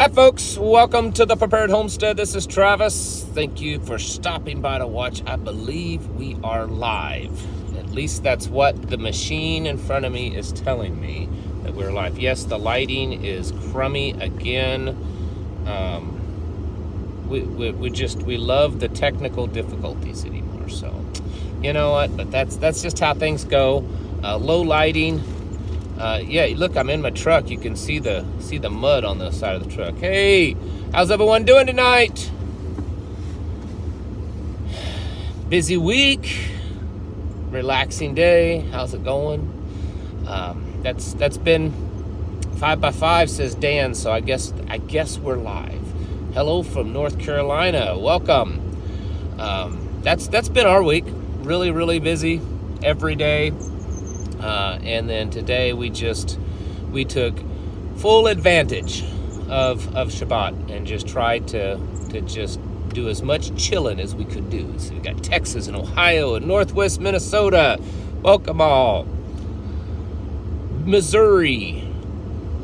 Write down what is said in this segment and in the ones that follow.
Hi folks, welcome to the Prepared Homestead. This is Travis. Thank you for stopping by to watch. I believe we are live. At least that's what the machine in front of me is telling me, that we're live. Yes, the lighting is crummy again. We love the technical difficulties anymore. So, you know what? But that's just how things go. Low lighting. Yeah, look, I'm in my truck. You can see the mud on the side of the truck. Hey, how's everyone doing tonight? Busy week, relaxing day. How's it going? That's been 5x5, says Dan. So I guess we're live. Hello from North Carolina. Welcome. That's been our week. Really busy every day. And then today we took full advantage of Shabbat and just tried to just do as much chilling as we could do. So we got Texas and Ohio and Northwest Minnesota. Welcome all. Missouri.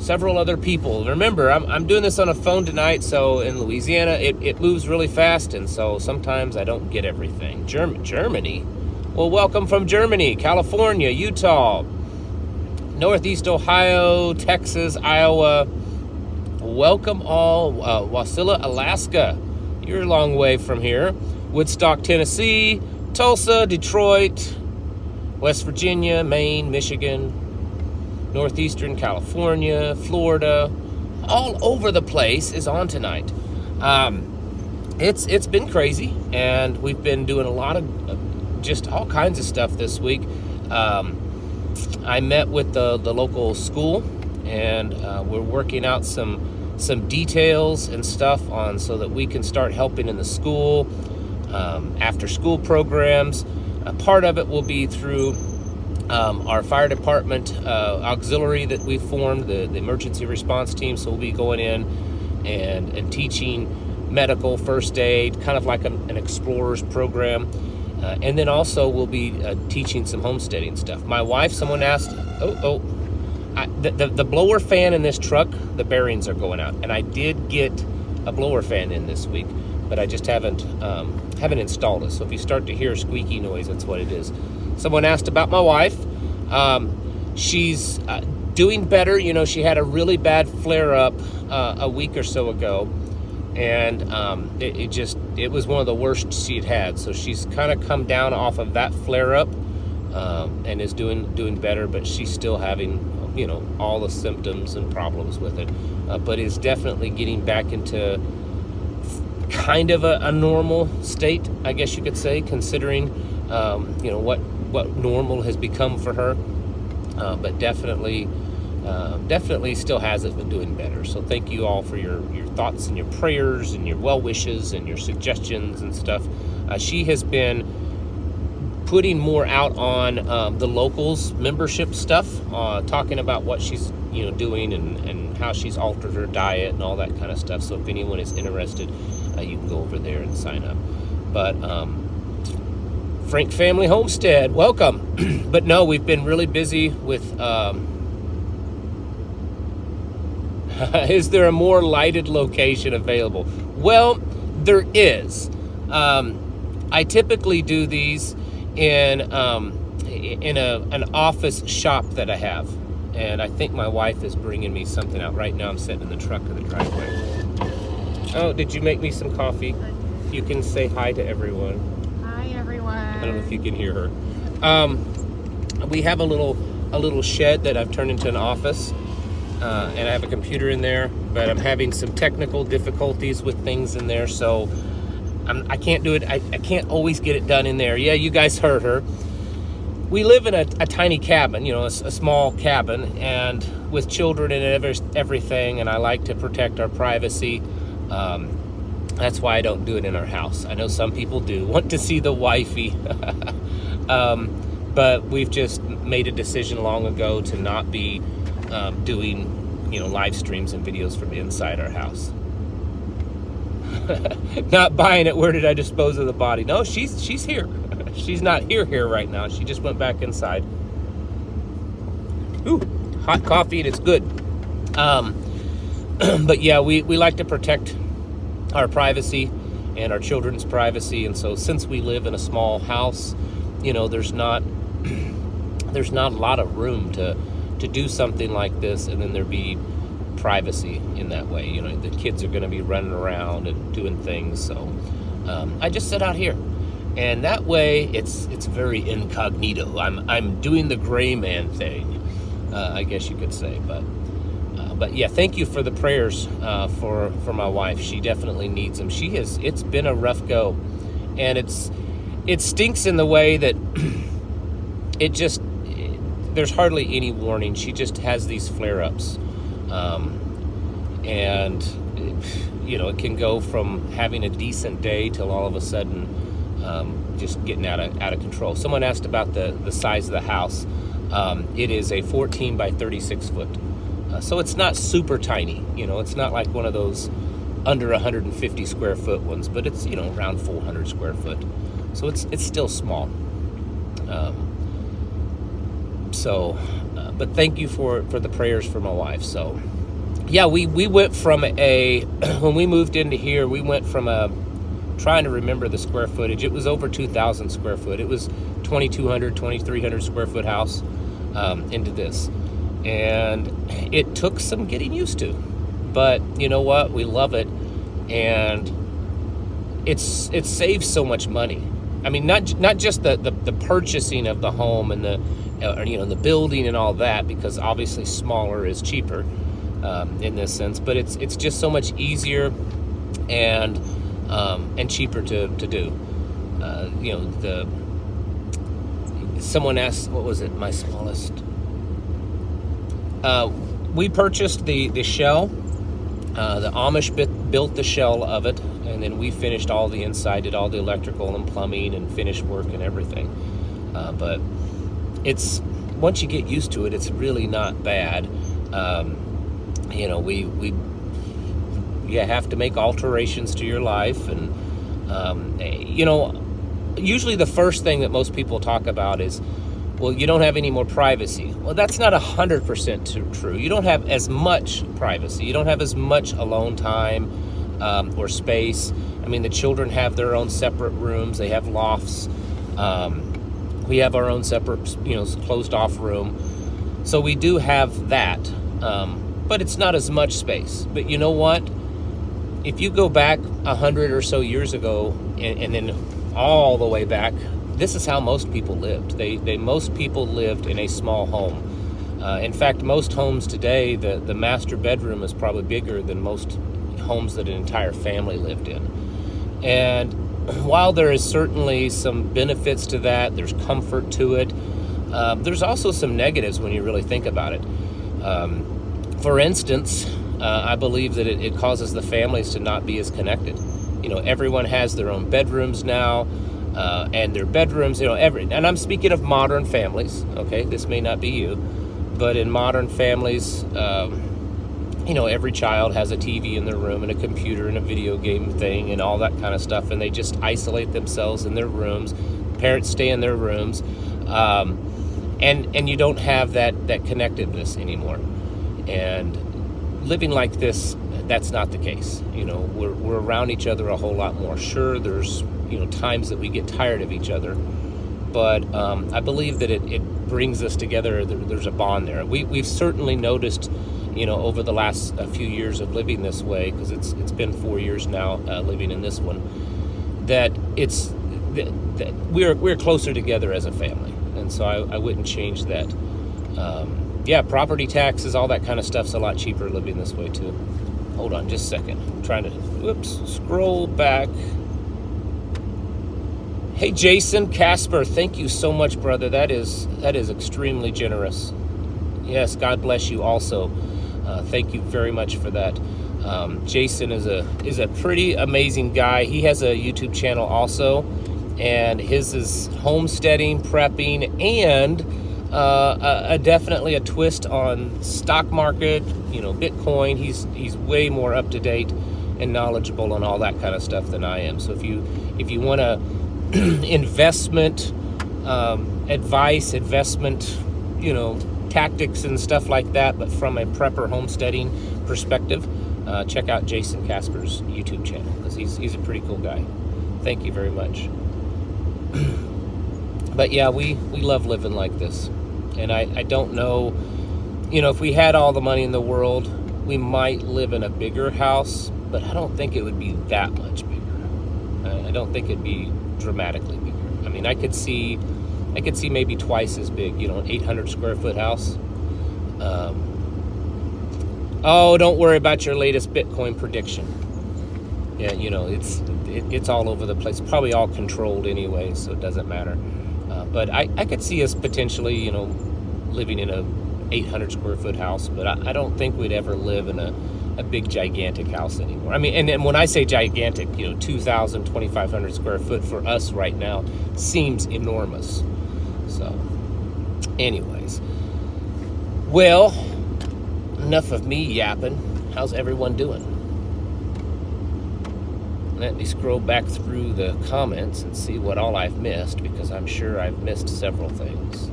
Several other people. Remember, I'm doing this on a phone tonight, so in Louisiana it moves really fast, and so sometimes I don't get everything. Germany. Well, welcome from Germany, California, Utah, Northeast Ohio, Texas, Iowa. Welcome all. Wasilla, Alaska. You're a long way from here. Woodstock, Tennessee, Tulsa, Detroit, West Virginia, Maine, Michigan, Northeastern California, Florida. All over the place is on tonight. It's been crazy, and we've been doing a lot of just all kinds of stuff this week. I met with the local school, and we're working out some details and stuff on so that we can start helping in the school, after school programs. Part of it will be through our fire department auxiliary that we formed, the emergency response team. So we'll be going in and teaching medical first aid, kind of like an explorer's program. And then also we'll be teaching some homesteading stuff. My wife, someone asked, the blower fan in this truck, the bearings are going out. And I did get a blower fan in this week, but I just haven't installed it. So if you start to hear a squeaky noise, that's what it is. Someone asked about my wife. She's doing better. You know, she had a really bad flare-up a week or so ago. And it was one of the worst she'd had. So she's kind of come down off of that flare-up and is doing better, but she's still having, you know, all the symptoms and problems with it. But is definitely getting back into kind of a normal state, I guess you could say, considering, you know, what normal has become for her. But definitely still hasn't been doing better. So thank you all for your thoughts and your prayers and your well wishes and your suggestions and stuff. She has been putting more out on the locals membership stuff, talking about what she's doing and how she's altered her diet and all that kind of stuff. So if anyone is interested, you can go over there and sign up. But Frank Family Homestead, welcome. But no, we've been really busy with is there a more lighted location available? Well, there is. I typically do these in an office shop that I have, and I think my wife is bringing me something out right now. I'm sitting in the truck in the driveway. Oh, did you make me some coffee? You can say hi to everyone. Hi, everyone. I don't know if you can hear her. We have a little shed that I've turned into an office. And I have a computer in there, but I'm having some technical difficulties with things in there, so I can't do it. I can't always get it done in there. Yeah, you guys heard her. We live in a tiny cabin, you know, a small cabin, and with children and everything, and I like to protect our privacy. That's why I don't do it in our house. I know some people do want to see the wifey, but we've just made a decision long ago to not be doing, live streams and videos from inside our house. Not buying it. Where did I dispose of the body? No, she's here. She's not here right now. She just went back inside. Ooh, hot coffee, and it's good. But yeah, we like to protect our privacy and our children's privacy. And so since we live in a small house, there's not a lot of room to do something like this and then there be privacy in that way. The kids are going to be running around and doing things. So I just sit out here, and that way it's very incognito. I'm doing the gray man thing, I guess you could say. But yeah, thank you for the prayers for my wife. She definitely needs them. It's been a rough go, and it stinks in the way that there's hardly any warning. She just has these flare-ups, and it can go from having a decent day till all of a sudden just getting out of control. Someone asked about the size of the house. It is a 14 by 36 foot. So it's not super tiny, it's not like one of those under 150 square foot ones, but it's, around 400 square foot. So it's still small. But thank you for the prayers for my wife. So yeah, we went from when we moved into here, we went from trying to remember the square footage. It was over 2,000 square foot. It was 2,200, 2,300 square foot house into this. And it took some getting used to, but you know what? We love it, and it saves so much money. I mean, not just the purchasing of the home and the building and all that, because obviously smaller is cheaper in this sense, but it's just so much easier and cheaper to do. Someone asked, what was it? My smallest. We purchased the shell. The Amish built the shell of it, and then we finished all the inside, did all the electrical and plumbing and finish work and everything. But once you get used to it, it's really not bad. You have to make alterations to your life, and usually the first thing that most people talk about is, well, you don't have any more privacy. Well, that's not 100% true. You don't have as much privacy. You don't have as much alone time or space. I mean, the children have their own separate rooms. They have lofts. We have our own separate, closed off room. So we do have that, but it's not as much space. But you know what? If you go back 100 or so years ago, and then all the way back, this is how most people lived. Most people lived in a small home. In fact, most homes today, the master bedroom is probably bigger than most homes that an entire family lived in. And while there is certainly some benefits to that, there's comfort to it, there's also some negatives when you really think about it. For instance, I believe that it causes the families to not be as connected. Everyone has their own bedrooms now. And their bedrooms, and I'm speaking of modern families, okay? This may not be you, but in modern families, every child has a TV in their room and a computer and a video game thing and all that kind of stuff, and they just isolate themselves in their rooms. Parents stay in their rooms, and you don't have that connectedness anymore. And living like this, that's not the case. We're around each other a whole lot more. Sure, there's times that we get tired of each other, but I believe that it brings us together. There's a bond there. We've certainly noticed, over the last few years of living this way, because it's been 4 years now living in this one, that that we're closer together as a family, and so I wouldn't change that. Property taxes, all that kind of stuff's a lot cheaper living this way too. Hold on just a second. I'm trying to scroll back. Hey, Jason Casper, thank you so much, brother. That is extremely generous. Yes, God bless you also. Thank you very much for that. Jason is a pretty amazing guy. He has a YouTube channel also, and his is homesteading, prepping, and definitely a twist on stock market, Bitcoin. He's way more up to date and knowledgeable on all that kind of stuff than I am. So if you want to investment advice, tactics and stuff like that, but from a prepper homesteading perspective, check out Jason Casper's YouTube channel, because he's a pretty cool guy. Thank you very much. But yeah, we love living like this. And I don't know, if we had all the money in the world, we might live in a bigger house, but I don't think it would be that much bigger. I don't think it'd be dramatically bigger. I mean, I could see maybe twice as big, an 800 square foot house. Oh, don't worry about your latest Bitcoin prediction. Yeah, it's all over the place. Probably all controlled anyway, so it doesn't matter. But I could see us potentially, living in a 800 square foot house, but I don't think we'd ever live in a big gigantic house anymore. I mean, and when I say gigantic, 2,000, 2,500 square foot for us right now seems enormous. So, anyways, well, enough of me yapping. How's everyone doing? Let me scroll back through the comments and see what all I've missed, because I'm sure I've missed several things.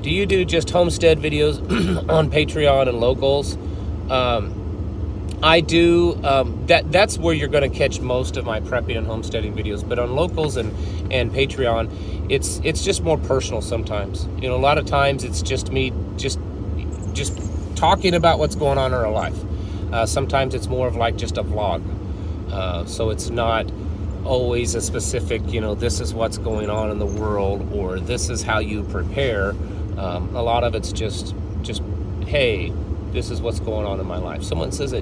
Do you do just homestead videos on Patreon and locals? I do. That's where you're going to catch most of my prepping and homesteading videos. But on locals and Patreon, it's just more personal sometimes. A lot of times it's just me just talking about what's going on in our life. Sometimes it's more of like just a vlog. So it's not always a specific, this is what's going on in the world, or this is how you prepare. A lot of it's just, hey, this is what's going on in my life. Someone says I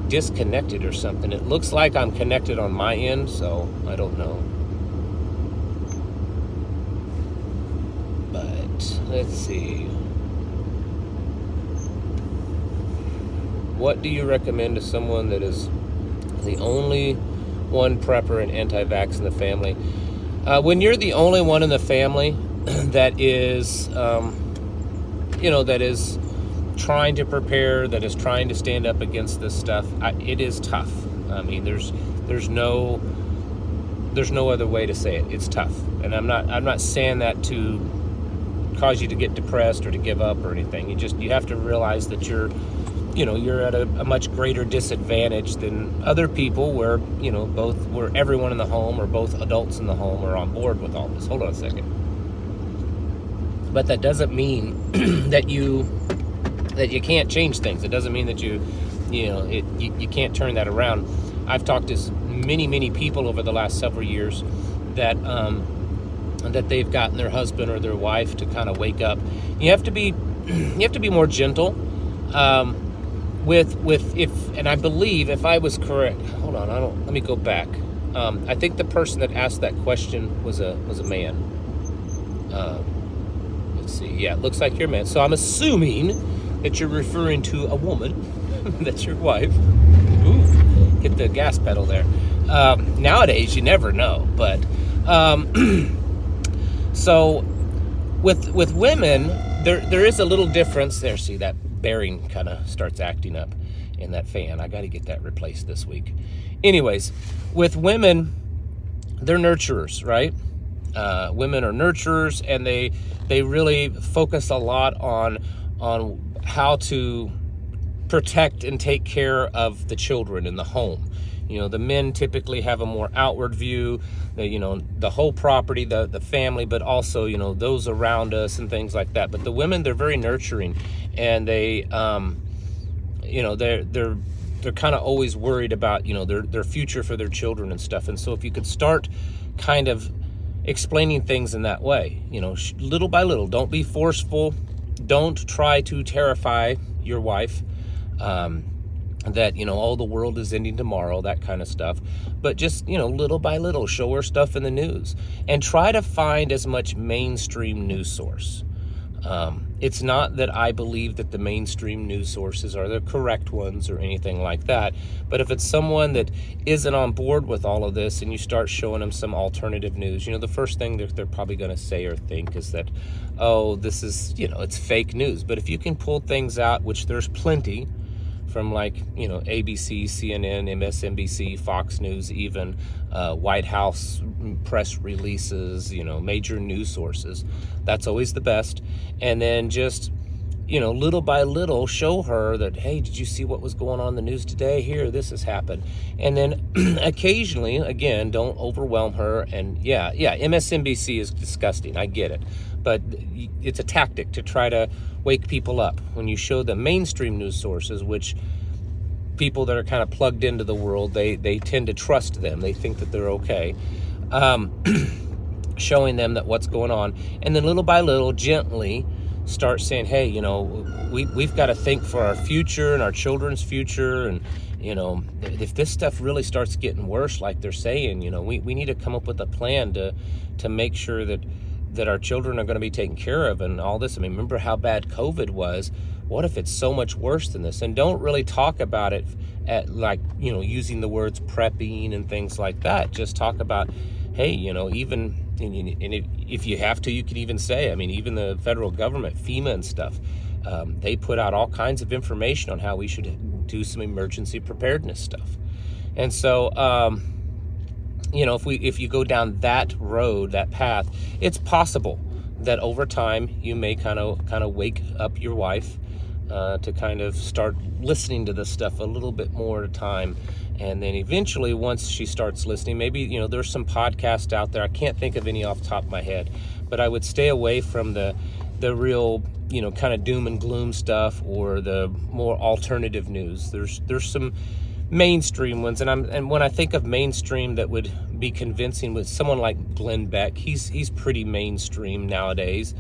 disconnected or something. It looks like I'm connected on my end, so I don't know. But let's see. What do you recommend to someone that is the only one prepper and anti-vax in the family? When you're the only one in the family that is, that is trying to prepare, that is trying to stand up against this stuff, it is tough. I mean, there's no other way to say it. It's tough, and I'm not saying that to cause you to get depressed or to give up or anything. You have to realize that you're at a much greater disadvantage than other people where where everyone in the home or both adults in the home are on board with all this. Hold on a second. But that doesn't mean that you can't change things. It doesn't mean that you can't turn that around. I've talked to many people over the last several years that they've gotten their husband or their wife to kind of wake up. You have to be more gentle. And I believe, if I was correct, hold on, let me go back. I think the person that asked that question was a man. Let's see. Yeah, it looks like you're a man. So I'm assuming that you're referring to a woman. That's your wife. Ooh, hit the gas pedal there. Nowadays, you never know. But so with women, there is a little difference there. See, that bearing kind of starts acting up in that fan. I got to get that replaced this week. Anyways, with women, they're nurturers, right? Women are nurturers, and they really focus a lot on how to protect and take care of the children in the home. The men typically have a more outward view, the whole property, the family, but also, those around us and things like that. But the women, they're very nurturing, and they, they're kind of always worried about, their future for their children and stuff. And so if you could start kind of explaining things in that way, little by little, don't be forceful. Don't try to terrify your wife. That the world is ending tomorrow, that kind of stuff, but just little by little show her stuff in the news, and try to find as much mainstream news source. It's not that I believe that the mainstream news sources are the correct ones or anything like that, but if it's someone that isn't on board with all of this and you start showing them some alternative news, the first thing they're probably going to say or think is that, oh, this is it's fake news. But if you can pull things out, which there's plenty, from ABC, CNN, MSNBC, Fox News, even White House press releases, major news sources. That's always the best. And then just little by little show her that, hey, did you see what was going on in the news today? Here, this has happened. And then occasionally, again, don't overwhelm her. And yeah, MSNBC is disgusting. I get it. But it's a tactic to try to wake people up. When you show the mainstream news sources, which people that are kind of plugged into the world, they tend to trust them. They think that they're okay. Showing them that what's going on. And then little by little, gently start saying, hey, we've got to think for our future and our children's future. And, if this stuff really starts getting worse, like they're saying, we need to come up with a plan to make sure that our children are going to be taken care of and all this. I mean, remember how bad COVID was? What if it's so much worse than this? And don't really talk about it at using the words prepping and things like that. Just talk about, hey, even, and if you have to, you can even say, I mean, even the federal government, FEMA and stuff, they put out all kinds of information on how we should do some emergency preparedness stuff. And so, if you go down that road, that path, it's possible that over time you may kind of wake up your wife to kind of start listening to this stuff a little bit more at a time. And then eventually, once she starts listening, maybe, there's some podcasts out there. I can't think of any off the top of my head, but I would stay away from the real, kind of doom and gloom stuff or the more alternative news. There's some mainstream ones, and when I think of mainstream that would be convincing, with someone like Glenn Beck, he's pretty mainstream nowadays.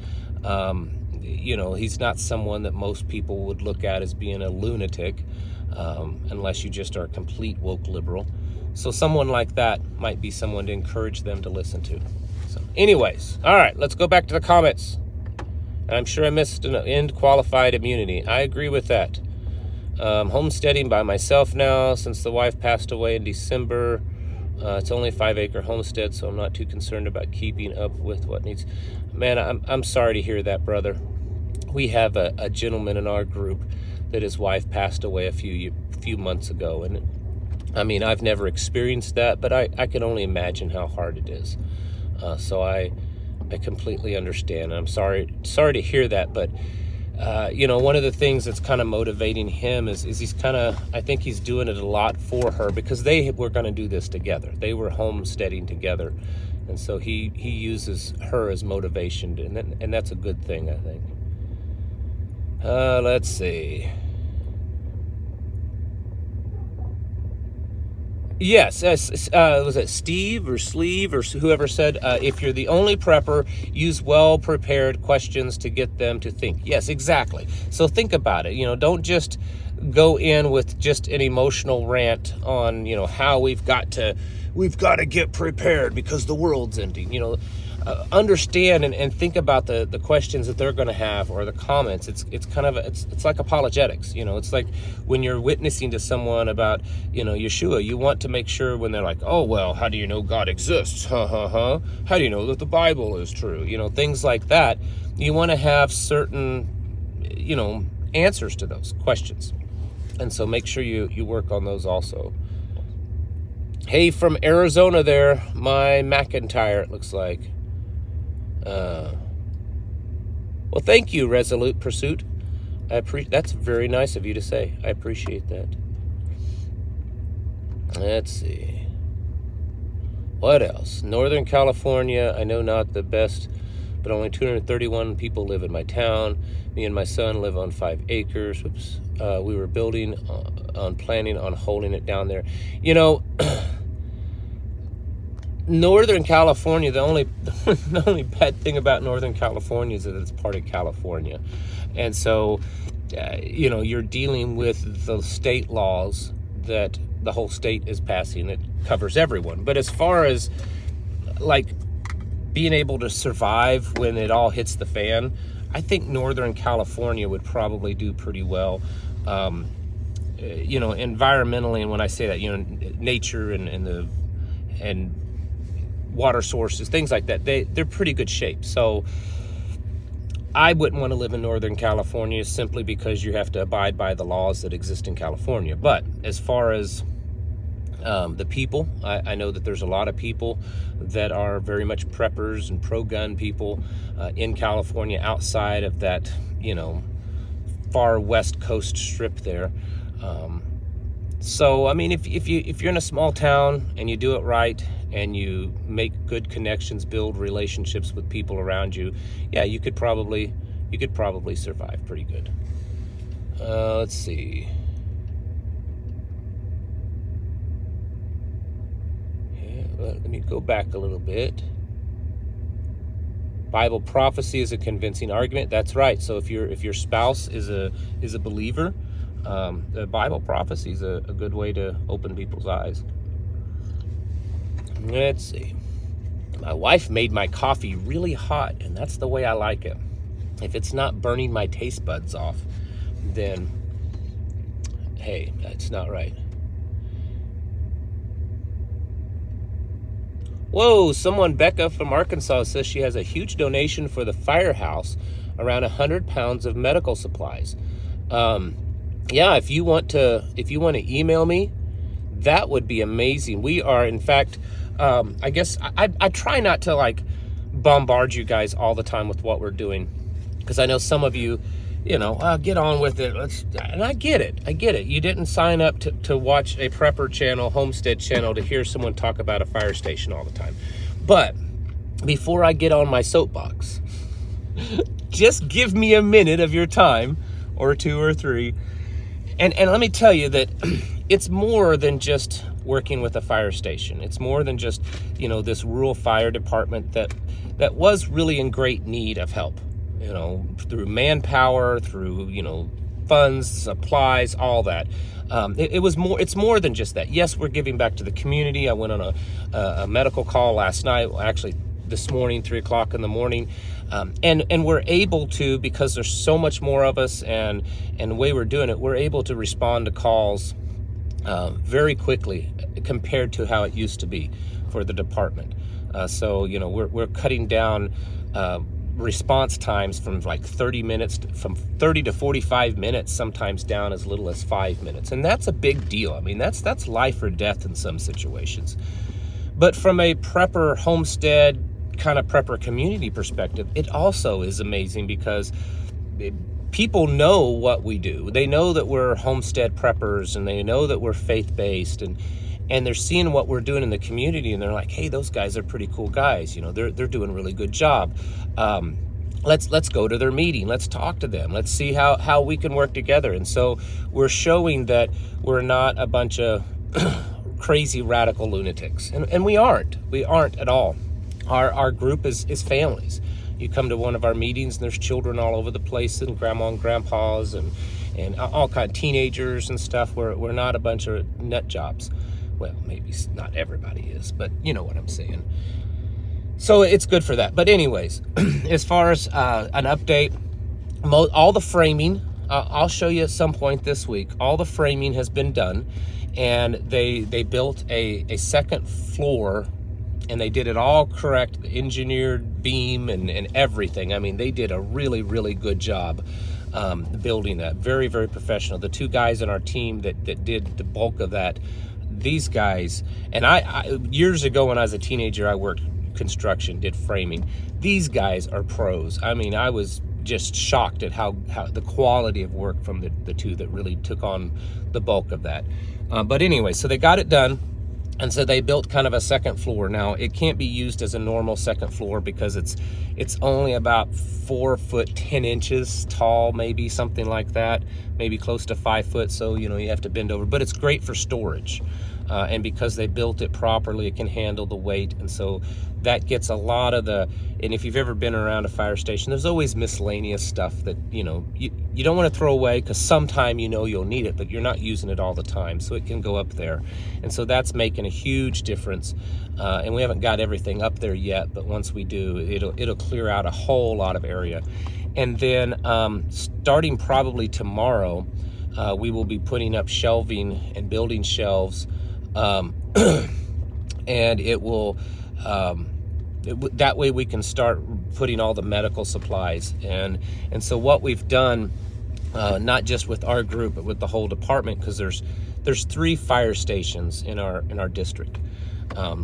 He's not someone that most people would look at as being a lunatic, unless you just are a complete woke liberal. So someone like that might be someone to encourage them to listen to. So anyways, all right, let's go back to the comments. And I'm sure I missed an end qualified immunity. I agree with that. Homesteading by myself now since the wife passed away in December. It's only a 5-acre homestead, so I'm not too concerned about keeping up with what needs. Man, I'm sorry to hear that, brother. We have a gentleman in our group that his wife passed away a few months ago, and I mean, I've never experienced that, but I can only imagine how hard it is. So I completely understand. I'm sorry to hear that, but one of the things that's kind of motivating him is he's kind of, I think he's doing it a lot for her because they were going to do this together. They were homesteading together. And so he uses her as motivation, and that's a good thing, I think. Let's see. Yes, was it Steve or Sleeve or whoever said, if you're the only prepper, use well-prepared questions to get them to think. Yes, exactly. So think about it. Don't just go in with just an emotional rant on, how we've got to get prepared because the world's ending. Understand and think about the questions that they're going to have, or the comments. It's kind of it's like apologetics. It's like when you're witnessing to someone about Yeshua. You want to make sure when they're like, oh well, how do you know God exists? How do you know that the Bible is true? Things like that. You want to have certain answers to those questions, and so make sure you work on those also. Hey, from Arizona there, my McIntyre, it looks like. Well, thank you, Resolute Pursuit. That's very nice of you to say. I appreciate that. Let's see. What else? Northern California, I know not the best, but only 231 people live in my town. Me and my son live on 5 acres. Whoops. We were planning on holding it down there. Northern California, the only bad thing about Northern California is that it's part of California. And so, you're dealing with the state laws that the whole state is passing. It covers everyone. But as far as, like, being able to survive when it all hits the fan, I think Northern California would probably do pretty well. Environmentally, and when I say that, nature and water sources, things like that, they're pretty good shape. So I wouldn't want to live in Northern California simply because you have to abide by the laws that exist in California. But as far as the people, I know that there's a lot of people that are very much preppers and pro-gun people in California outside of that, far west coast strip there. So I mean, if you're in a small town and you do it right and you make good connections, build relationships with people around you, yeah, you could probably survive pretty good. Let's see. Yeah, let me go back a little bit. Bible prophecy is a convincing argument. That's right. So if your spouse is a believer, the Bible prophecy is a good way to open people's eyes. Let's see. My wife made my coffee really hot, and that's the way I like it. If it's not burning my taste buds off, then hey, that's not right. Whoa, Becca from Arkansas says she has a huge donation for the firehouse, around 100 pounds of medical supplies. Yeah, if you want to email me, that would be amazing. We are, in fact, I guess I try not to like bombard you guys all the time with what we're doing, because I know some of you, get on with it. And I get it. You didn't sign up to watch a prepper channel, homestead channel, to hear someone talk about a fire station all the time. But before I get on my soapbox, just give me a minute of your time, or 2 or 3. And let me tell you that it's more than just working with a fire station. It's more than just, this rural fire department that was really in great need of help, through manpower, through, funds, supplies, all that. It's more than just that. Yes, we're giving back to the community. I went on a medical call last night, actually this morning, 3 o'clock in the morning. And we're able to, because there's so much more of us, and the way we're doing it, we're able to respond to calls very quickly compared to how it used to be for the department. So we're cutting down response times from like 30 to 45 minutes, sometimes down as little as 5 minutes. And that's a big deal. I mean, that's life or death in some situations. But from a prepper homestead, kind of prepper community perspective, it also is amazing, because people know what we do. They know that we're homestead preppers, and they know that we're faith-based, and they're seeing what we're doing in the community, and they're like, hey, those guys are pretty cool guys. They're doing a really good job. Let's go to their meeting. Let's talk to them. Let's see how we can work together. And so we're showing that we're not a bunch of crazy radical lunatics, and we aren't at all. Our group is families. You come to one of our meetings and there's children all over the place, and grandma and grandpas and all kind of teenagers and stuff. We're not a bunch of nut jobs. Well, maybe not everybody is, but you know what I'm saying. So it's good for that. But anyways, as far as an update, all the framing, I'll show you at some point this week. All the framing has been done, and they built a second floor, and they did it all correct, the engineered beam and everything. I mean, they did a really, really good job building that. Very, very professional. The 2 guys in our team that did the bulk of that, these guys, and I years ago when I was a teenager, I worked construction, did framing. These guys are pros. I mean, I was just shocked at how the quality of work from the 2 that really took on the bulk of that. But anyway, so they got it done. And so they built kind of a second floor. Now, it can't be used as a normal second floor, because it's only about 4 foot 10 inches tall, maybe something like that, maybe close to 5 foot. So, you have to bend over, but it's great for storage. And because they built it properly, it can handle the weight. And so that gets a lot of and if you've ever been around a fire station, there's always miscellaneous stuff that, you don't want to throw away, because sometime you'll need it, but you're not using it all the time. So it can go up there. And so that's making a huge difference. And we haven't got everything up there yet, but once we do, it'll clear out a whole lot of area. And then starting probably tomorrow, we will be putting up shelving and building shelves. And it will, that way we can start putting all the medical supplies. And so what we've done, not just with our group, but with the whole department, because there's 3 fire stations in our district.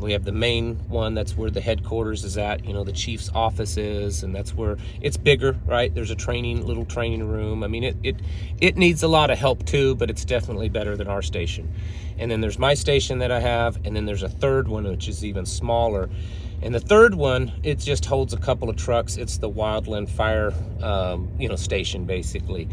We have the main one, that's where the headquarters is at, you know, the chief's office is, and that's where it's bigger, right? There's a little training room. I mean, it needs a lot of help too, but it's definitely better than our station. And then there's my station that I have, and then there's a third one, which is even smaller. And the third one, it just holds a couple of trucks. It's the Wildland Fire, you know, station basically.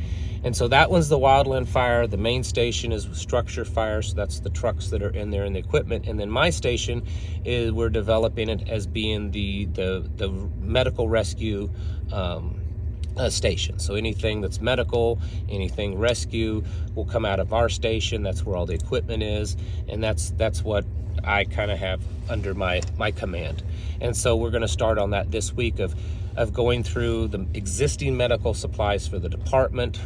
And so that one's the Wildland Fire. The main station is Structure Fire, so that's the trucks that are in there and the equipment. And then my station is, we're developing it as being the medical rescue station. So anything that's medical, anything rescue will come out of our station. That's where all the equipment is, and that's what I kind of have under my command. And so we're going to start on that this week of going through the existing medical supplies for the department,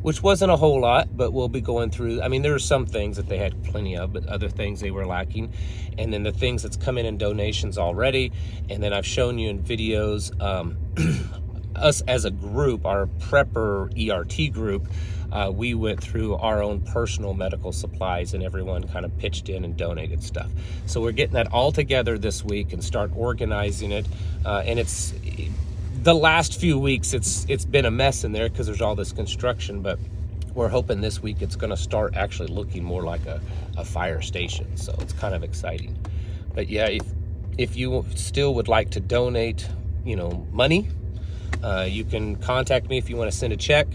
which wasn't a whole lot, but we'll be going through. I mean, there are some things that they had plenty of, but other things they were lacking. And then the things that's come in donations already. And then I've shown you in videos, us as a group, our prepper ERT group, we went through our own personal medical supplies, and everyone kind of pitched in and donated stuff. So we're getting that all together this week and start organizing it. And it's the last few weeks, it's been a mess in there because there's all this construction, but we're hoping this week it's going to start actually looking more like a fire station. So it's kind of exciting. But yeah, if you still would like to donate, you know, money, you can contact me if you want to send a check.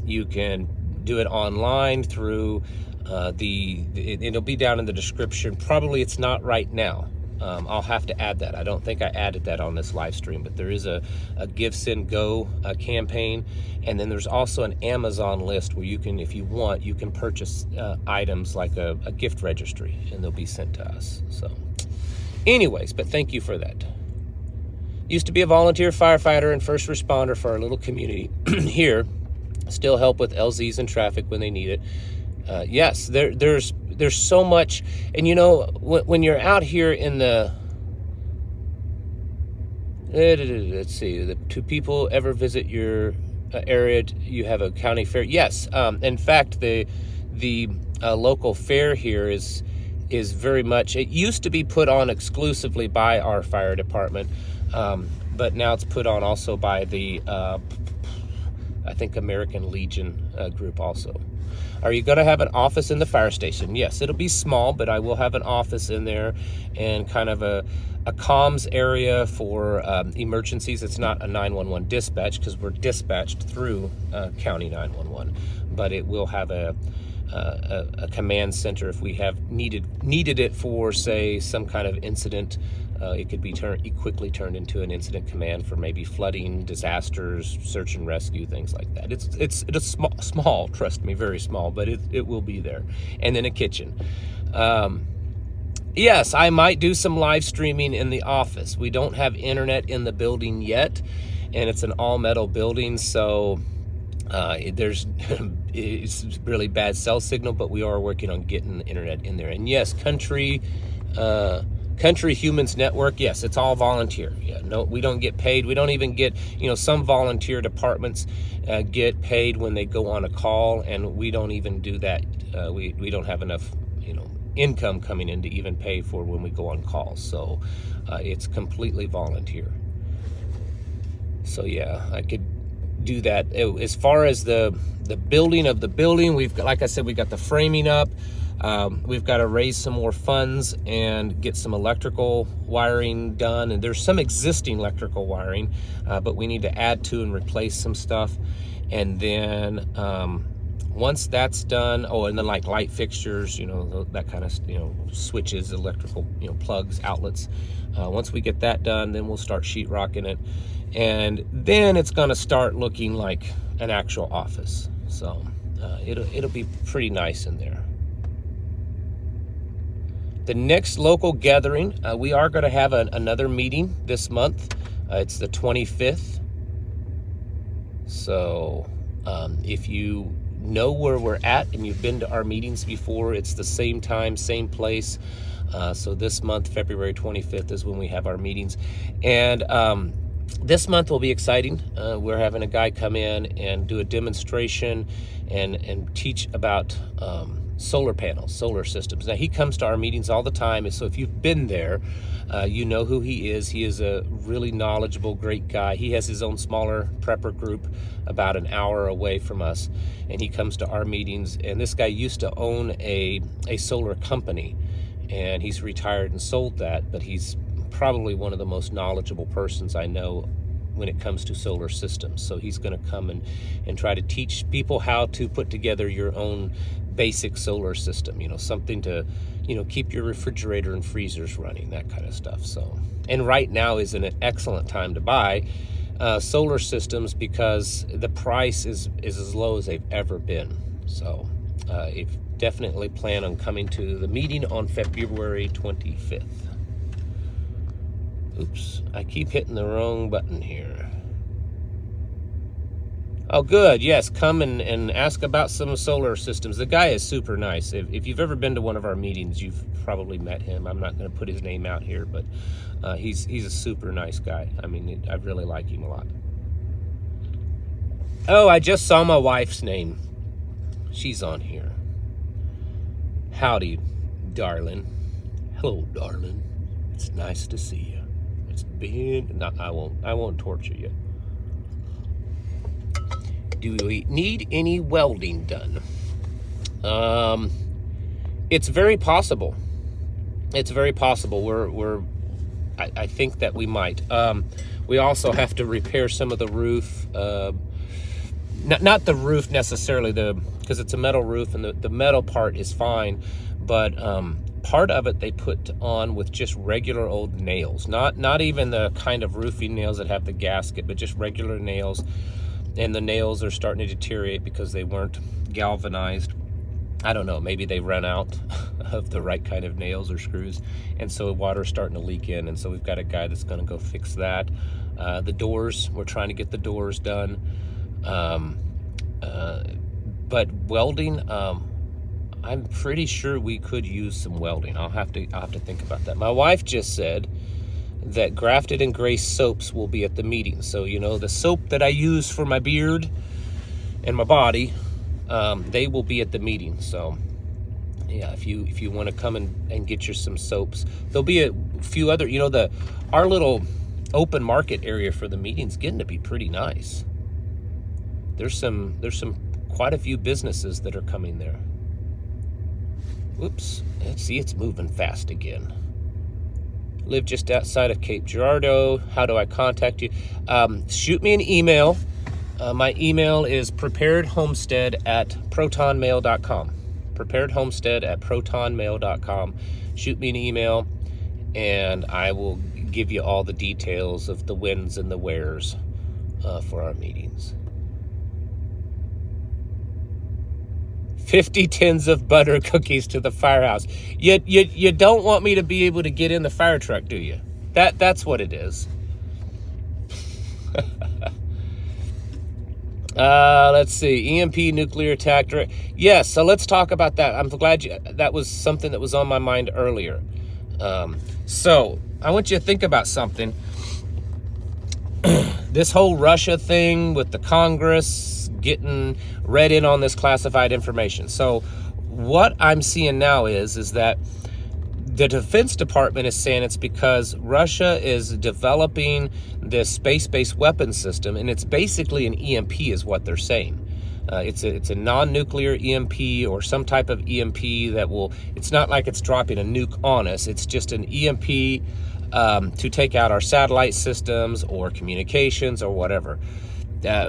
You can do it online through it'll be down in the description. Probably it's not right now. I'll have to add that. I don't think I added that on this live stream, but there is a Give, Send, Go campaign. And then there's also an Amazon list where you can, if you want, you can purchase items like a gift registry, and they'll be sent to us. So anyways, but thank you for that. Used to be a volunteer firefighter and first responder for our little community here. Still help with LZs and traffic when they need it. Yes, there's so much. And you know, when you're out here in the, let's see, do people ever visit your area? You have a county fair? Yes. In fact, the local fair here is very much, it used to be put on exclusively by our fire department. But now it's put on also by the, I think, American Legion group also. Are you going to have an office in the fire station? Yes, it'll be small, but I will have an office in there and kind of a comms area for emergencies. It's not a 911 dispatch because we're dispatched through County 911, but it will have a command center if we have needed it for, say, some kind of incident. It could be quickly turned into an incident command for maybe flooding, disasters, search and rescue, things like that. It's small, trust me, very small, but it will be there. And then a kitchen. Yes, I might do some live streaming in the office. We don't have internet in the building yet, and it's an all-metal building, so it's really bad cell signal, but we are working on getting the internet in there. And yes, Country Humans Network, yes, it's all volunteer. Yeah, no, we don't get paid. We don't even get, some volunteer departments get paid when they go on a call, and we don't even do that. We don't have enough, income coming in to even pay for when we go on calls. So it's completely volunteer. So yeah, I could do that. As far as the building of the building, we've got, like I said, we got the framing up. We've got to raise some more funds and get some electrical wiring done. And there's some existing electrical wiring, but we need to add to and replace some stuff. And then once that's done, and then like light fixtures, that kind of, switches, electrical, plugs, outlets. Once we get that done, then we'll start sheetrocking it. And then it's going to start looking like an actual office. So it'll be pretty nice in there. The next local gathering, we are going to have another meeting this month. It's the 25th. So if you know where we're at and you've been to our meetings before, it's the same time, same place. So this month, February 25th, is when we have our meetings. And this month will be exciting. We're having a guy come in and do a demonstration and teach about solar panels, solar systems. Now, he comes to our meetings all the time, so if you've been there, you know who he is. He is a really knowledgeable, great guy. He has his own smaller prepper group about an hour away from us, and he comes to our meetings. And this guy used to own a solar company, and he's retired and sold that, but he's probably one of the most knowledgeable persons I know when it comes to solar systems. So he's going to come and try to teach people how to put together your own basic solar system, something to, keep your refrigerator and freezers running, that kind of stuff. So, and right now is an excellent time to buy solar systems because the price is as low as they've ever been. So if definitely plan on coming to the meeting on February 25th. Oops, I keep hitting the wrong button here. Oh, good. Yes, come and ask about some solar systems. The guy is super nice. If you've ever been to one of our meetings, you've probably met him. I'm not going to put his name out here, but he's a super nice guy. I mean, I really like him a lot. Oh, I just saw my wife's name. She's on here. Howdy, darling. Hello, darling. It's nice to see you. It's been... No, I won't torture you. Do we need any welding done? It's very possible. It's very possible. I think that we might. We also have to repair some of the roof. Not the roof necessarily, because it's a metal roof, and the metal part is fine, but part of it they put on with just regular old nails. Not even the kind of roofing nails that have the gasket, but just regular nails. And the nails are starting to deteriorate because they weren't galvanized. I don't know, maybe they ran out of the right kind of nails or screws, and so water's starting to leak in, and so we've got a guy that's going to go fix that. The doors, we're trying to get the doors done. But welding, I'm pretty sure we could use some welding. I'll have to think about that. My wife just said that Grafted and Grace soaps will be at the meeting. So, the soap that I use for my beard and my body, they will be at the meeting. So, yeah, if you want to come and get you some soaps, there'll be a few other, our little open market area for the meeting's getting to be pretty nice. There's some quite a few businesses that are coming there. Whoops, let's see, it's moving fast again. Live just outside of Cape Girardeau. How do I contact you? Shoot me an email. My email is preparedhomestead@protonmail.com. preparedhomestead@protonmail.com. Shoot me an email, and I will give you all the details of the whens and the wheres for our meetings. 50 tins of butter cookies to the firehouse. You don't want me to be able to get in the fire truck, do you? That's what it is. Let's see. EMP nuclear attack. Yes, so let's talk about that. I'm glad that was something that was on my mind earlier. So I want you to think about something. This whole Russia thing with the Congress getting read in on this classified information. So what I'm seeing now is that the Defense Department is saying it's because Russia is developing this space-based weapon system, and it's basically an EMP is what they're saying. It's a non-nuclear EMP or some type of EMP that will, it's not like it's dropping a nuke on us. It's just an EMP to take out our satellite systems or communications or whatever.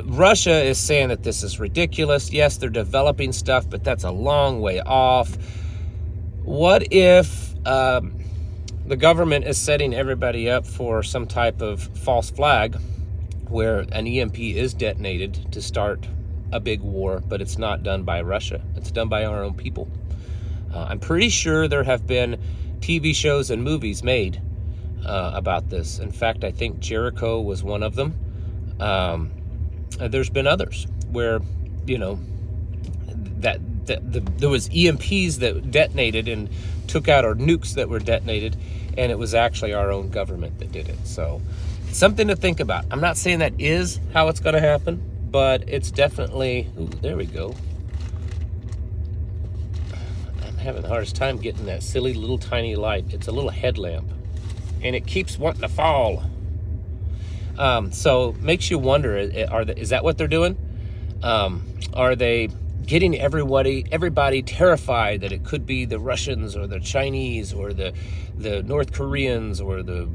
Russia is saying that this is ridiculous. Yes, they're developing stuff, but that's a long way off. What if the government is setting everybody up for some type of false flag where an EMP is detonated to start a big war, but it's not done by Russia. It's done by our own people. I'm pretty sure there have been TV shows and movies made about this. In fact, I think Jericho was one of them. There's been others where, that there was EMPs that detonated and took out, or nukes that were detonated, and it was actually our own government that did it. So it's something to think about. I'm not saying that is how it's going to happen, but it's definitely, ooh, there we go. having the hardest time getting that silly little tiny light. It's a little headlamp, and it keeps wanting to fall. So makes you wonder, is that what they're doing? Are they getting everybody terrified that it could be the Russians or the Chinese or the North Koreans or the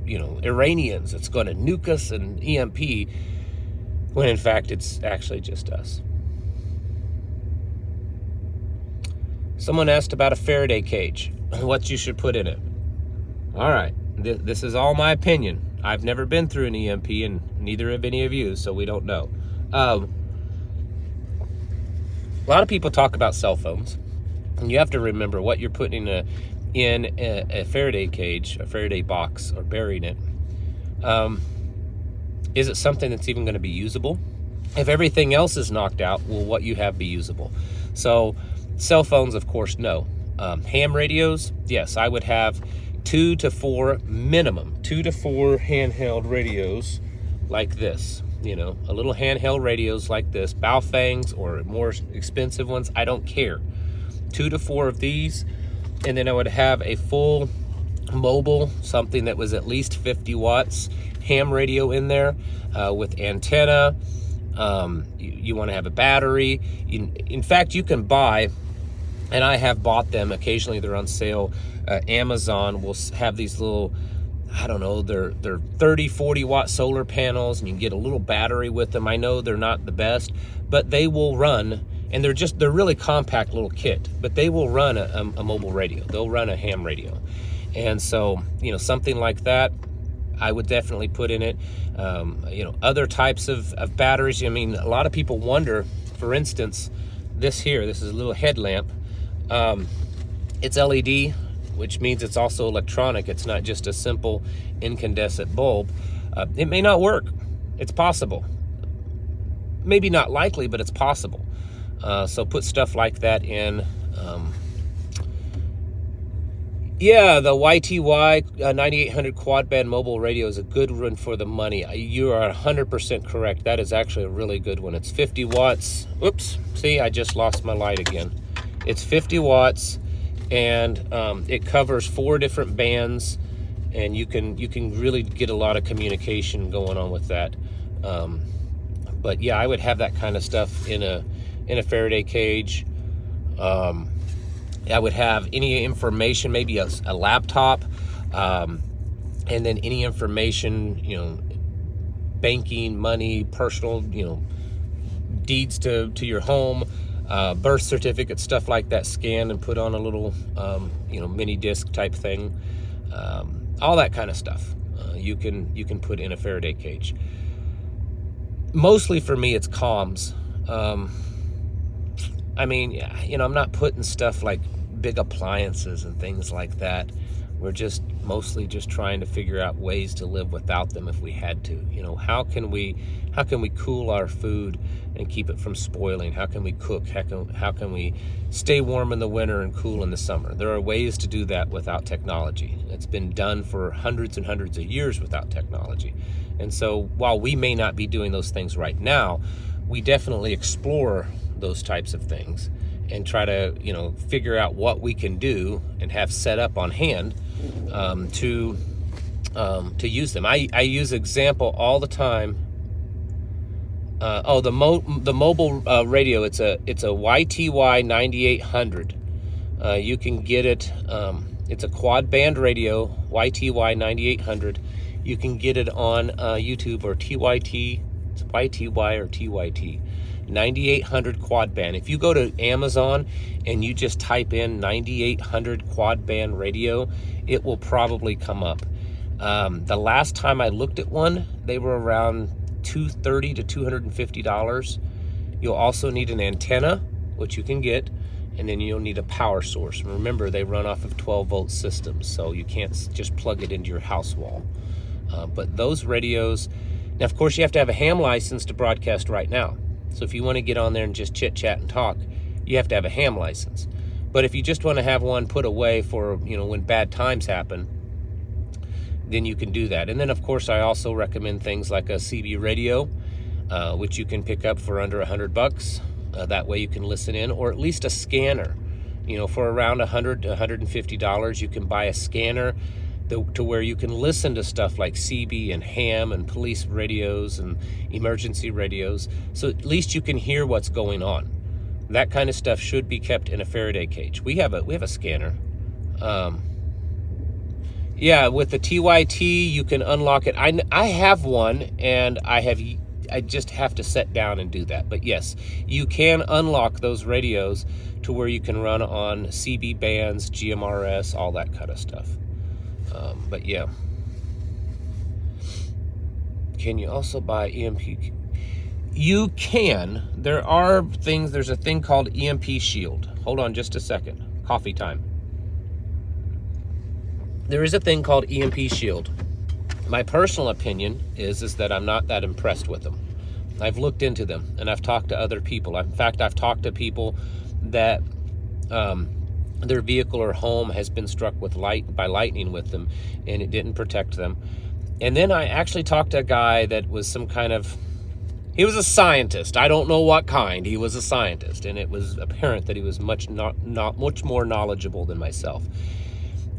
Iranians that's going to nuke us and EMP, when in fact it's actually just us? Someone asked about a Faraday cage, what you should put in it. All right, this is all my opinion. I've never been through an EMP, and neither have any of you, so we don't know. A lot of people talk about cell phones, and you have to remember what you're putting in a Faraday cage, a Faraday box, or burying it. Is it something that's even going to be usable? If everything else is knocked out, will what you have be usable? So cell phones, of course, no. Ham radios, yes, I would have 2 to 4 minimum, 2 to 4 handheld radios like this. A little handheld radios like this, Baofangs or more expensive ones, I don't care. 2 to 4 of these, and then I would have a full mobile, something that was at least 50 watts, ham radio in there with antenna. You want to have a battery. In fact, you can buy, and I have bought them, occasionally they're on sale. Amazon will have these little, I don't know, they're 30, 40 watt solar panels, and you can get a little battery with them. I know they're not the best, but they will run, and they're really compact little kit, but they will run a mobile radio. They'll run a ham radio. And so, something like that, I would definitely put in it. Other types of batteries. A lot of people wonder, for instance, this is a little headlamp. It's LED, which means it's also electronic. It's not just a simple incandescent bulb. It may not work. It's possible. Maybe not likely, but it's possible. So put stuff like that in. The YTY 9800 quad band mobile radio is a good one for the money. You are 100% correct. That is actually a really good one. It's 50 watts. Oops, see, I just lost my light again. It's 50 watts, and it covers 4 different bands, and you can really get a lot of communication going on with that. But yeah, I would have that kind of stuff in a Faraday cage. I would have any information, maybe a laptop, and then any information, banking, money, personal, deeds to your home, birth certificate, stuff like that, scanned and put on a little, mini disc type thing. All that kind of stuff you can put in a Faraday cage. Mostly for me, it's comms. I'm not putting stuff like big appliances and things like that. We're just mostly just trying to figure out ways to live without them if we had to. How can we cool our food and keep it from spoiling? How can we cook? How can we stay warm in the winter and cool in the summer? There are ways to do that without technology. It's been done for hundreds and hundreds of years without technology. And so while we may not be doing those things right now, we definitely explore those types of things and try to figure out what we can do and have set up on hand to use them. I use example all the time. The mobile radio, it's a YTY 9800. You can get it. It's a quad band radio, YTY 9800. You can get it on YouTube or TYT. It's YTY or TYT. 9800 quad band. If you go to Amazon and you just type in 9800 quad band radio, it will probably come up. The last time I looked at one, they were around $230 to $250. You'll also need an antenna, which you can get, and then you'll need a power source. Remember, they run off of 12-volt systems, so you can't just plug it into your house wall. But those radios, now of course you have to have a ham license to broadcast right now. So if you want to get on there and just chit chat and talk, you have to have a ham license. But if you just want to have one put away for, when bad times happen, then you can do that. And then of course I also recommend things like a CB radio, which you can pick up for under $100. That way you can listen in, or at least a scanner. You know, for around $100 to $150, you can buy a scanner to where you can listen to stuff like CB and ham and police radios and emergency radios. So at least you can hear what's going on. That kind of stuff should be kept in a Faraday cage. We have a scanner. Yeah, with the TYT, you can unlock it. I have one, and I just have to sit down and do that. But yes, you can unlock those radios to where you can run on CB bands, GMRS, all that kind of stuff. But yeah. Can you also buy EMP? You can. There's a thing called EMP Shield. Hold on just a second. Coffee time. There is a thing called EMP Shield. My personal opinion is that I'm not that impressed with them. I've looked into them, and I've talked to other people. In fact, I've talked to people that their vehicle or home has been struck by lightning with them, and it didn't protect them. And then I actually talked to a guy that was he was a scientist. I don't know what kind. He was a scientist, and it was apparent that he was much more knowledgeable than myself.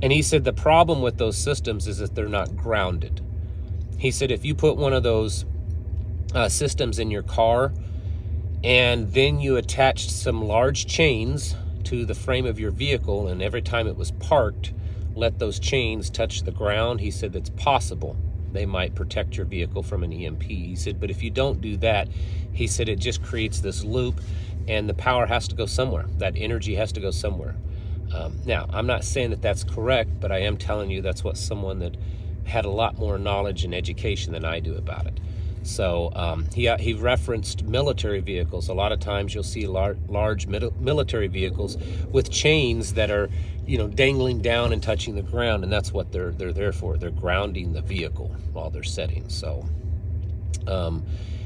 And he said the problem with those systems is that they're not grounded. He said if you put one of those systems in your car and then you attached some large chains to the frame of your vehicle, and every time it was parked, let those chains touch the ground, he said that's possible. They might protect your vehicle from an EMP. He said, but if you don't do that, he said it just creates this loop, and the power has to go somewhere. That energy has to go somewhere. Now, I'm not saying that that's correct, but I am telling you that's what someone that had a lot more knowledge and education than I do about it. So he referenced military vehicles. A lot of times you'll see large military vehicles with chains that are, dangling down and touching the ground, and that's what they're there for. They're grounding the vehicle while they're setting. So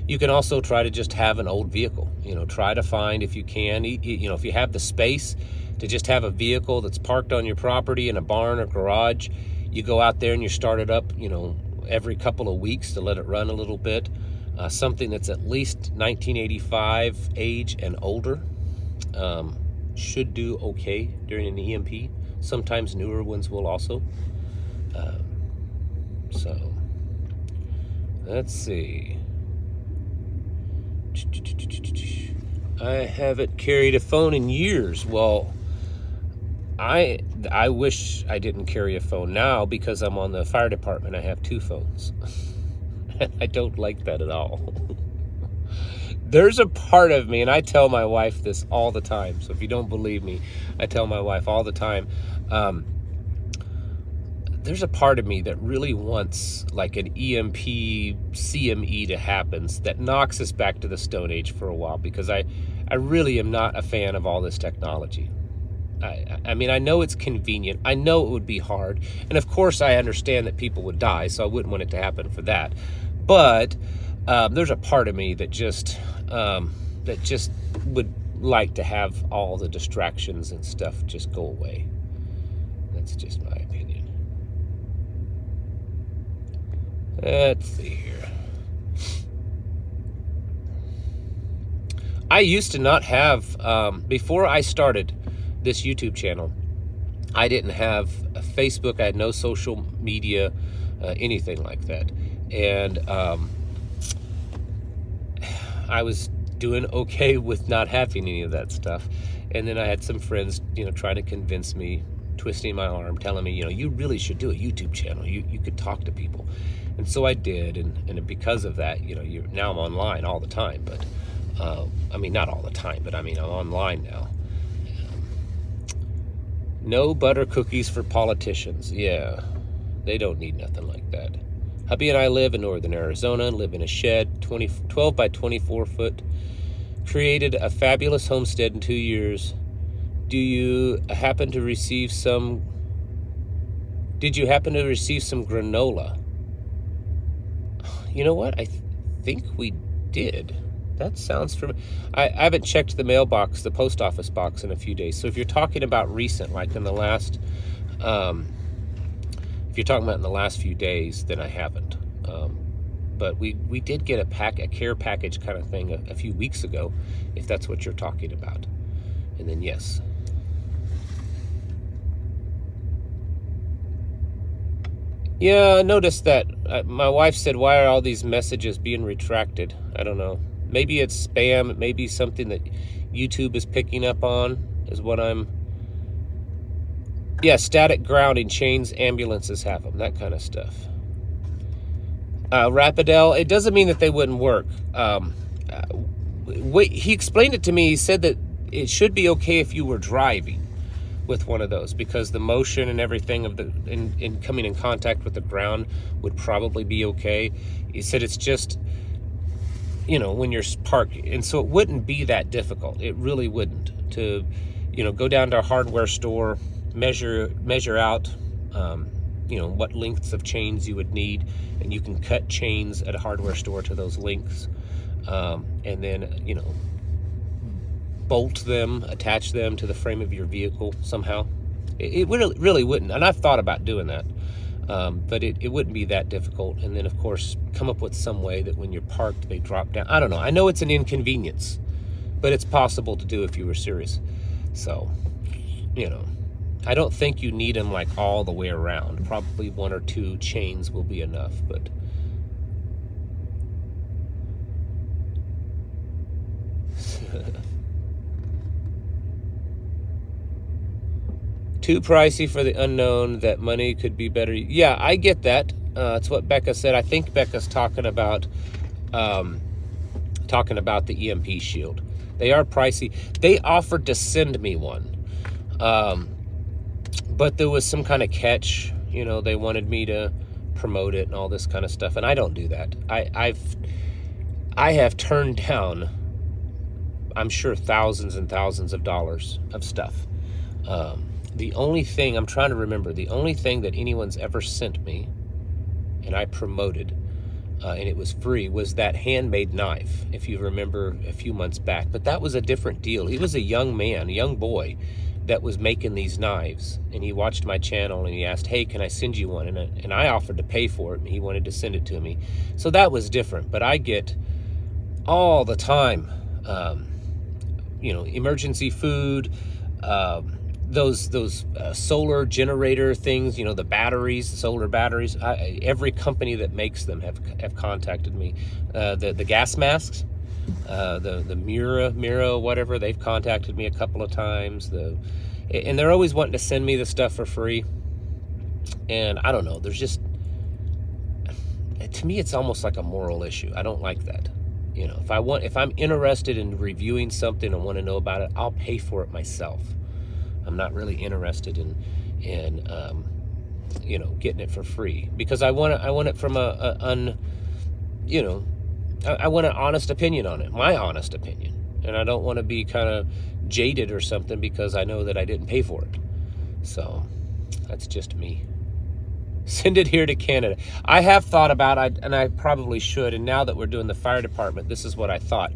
you can also try to just have an old vehicle. Try to find, if you can, if you have the space to just have a vehicle that's parked on your property in a barn or garage, you go out there and you start it up, every couple of weeks to let it run a little bit. Something that's at least 1985 age and older should do okay during an EMP. Sometimes newer ones will also. So let's see. I haven't carried a phone in years. Well, I wish I didn't carry a phone now, because I'm on the fire department. I have 2 phones. I don't like that at all. There's a part of me, and I tell my wife this all the time, so if you don't believe me, I tell my wife all the time, there's a part of me that really wants like an EMP CME to happen that knocks us back to the Stone Age for a while, because I really am not a fan of all this technology. I mean, I know it's convenient. I know it would be hard. And of course, I understand that people would die, so I wouldn't want it to happen for that. But there's a part of me that just would like to have all the distractions and stuff just go away. That's just my opinion. Let's see here. I used to not have, before I started this YouTube channel, I didn't have a Facebook. I had no social media, anything like that. And I was doing okay with not having any of that stuff. And then I had some friends, trying to convince me, twisting my arm, telling me, you really should do a YouTube channel. You could talk to people. And so I did. And because of that, now I'm online all the time. But I mean, not all the time, but I mean, I'm online now. No butter cookies for politicians. Yeah, they don't need nothing like that. Hubby and I live in northern Arizona, live in a shed, 12 by 24 foot. Created a fabulous homestead in 2 years. Did you happen to receive some granola? You know what? I think we did. That sounds familiar. I haven't checked the mailbox, the post office box, in a few days. So if you're talking about recent, like in the last, if you're talking about in the last few days, then I haven't. But we did get a care package kind of thing a few weeks ago, if that's what you're talking about. And then yes. Yeah, I noticed that. My wife said, why are all these messages being retracted? I don't know. Maybe it's spam. It may be something that YouTube is picking up on, is what I'm... Yeah, static grounding, chains, ambulances have them, that kind of stuff. Rapidel, it doesn't mean that they wouldn't work. He explained it to me. He said that it should be okay if you were driving with one of those, because the motion and everything of the in coming in contact with the ground would probably be okay. He said it's just, you know, when you're parked, and so it wouldn't be that difficult. It really wouldn't, to, you know, go down to a hardware store, measure out, you know, what lengths of chains you would need, and you can cut chains at a hardware store to those lengths, and then, you know, bolt them, attach them to the frame of your vehicle somehow. It really wouldn't, and I've thought about doing that, but it wouldn't be that difficult. And then, of course, come up with some way that when you're parked, they drop down. I don't know. I know it's an inconvenience, but it's possible to do if you were serious. So, you know, I don't think you need them like all the way around. Probably 1 or 2 chains will be enough, but... Too pricey for the unknown, that money could be better. Yeah, I get that. That's what Becca said. I think Becca's talking about the EMP shield. They are pricey. They offered to send me one, but there was some kind of catch. You know, they wanted me to promote it and all this kind of stuff, and I don't do that. I have turned down, I'm sure, thousands and thousands of dollars of stuff. The only thing, I'm trying to remember, the only thing that anyone's ever sent me, and I promoted, and it was free, was that handmade knife, if you remember a few months back. But that was a different deal. He was a young man, a young boy, that was making these knives, and he watched my channel, and he asked, hey, can I send you one? And I offered to pay for it, and he wanted to send it to me. So that was different. But I get all the time, you know, emergency food, those solar generator things, you know, the batteries, solar batteries. Every company that makes them have contacted me. The gas masks, the Mira, whatever, they've contacted me a couple of times. And they're always wanting to send me the stuff for free. And I don't know, there's just, to me, it's almost like a moral issue. I don't like that. You know, if I'm interested in reviewing something and want to know about it, I'll pay for it myself. I'm not really interested in you know, getting it for free, because I want it from you know, I want an honest opinion on it, my honest opinion, and I don't want to be kind of jaded or something because I know that I didn't pay for it. So that's just me. Send it here to Canada. I have thought about it, and I probably should. And now that we're doing the fire department, this is what I thought.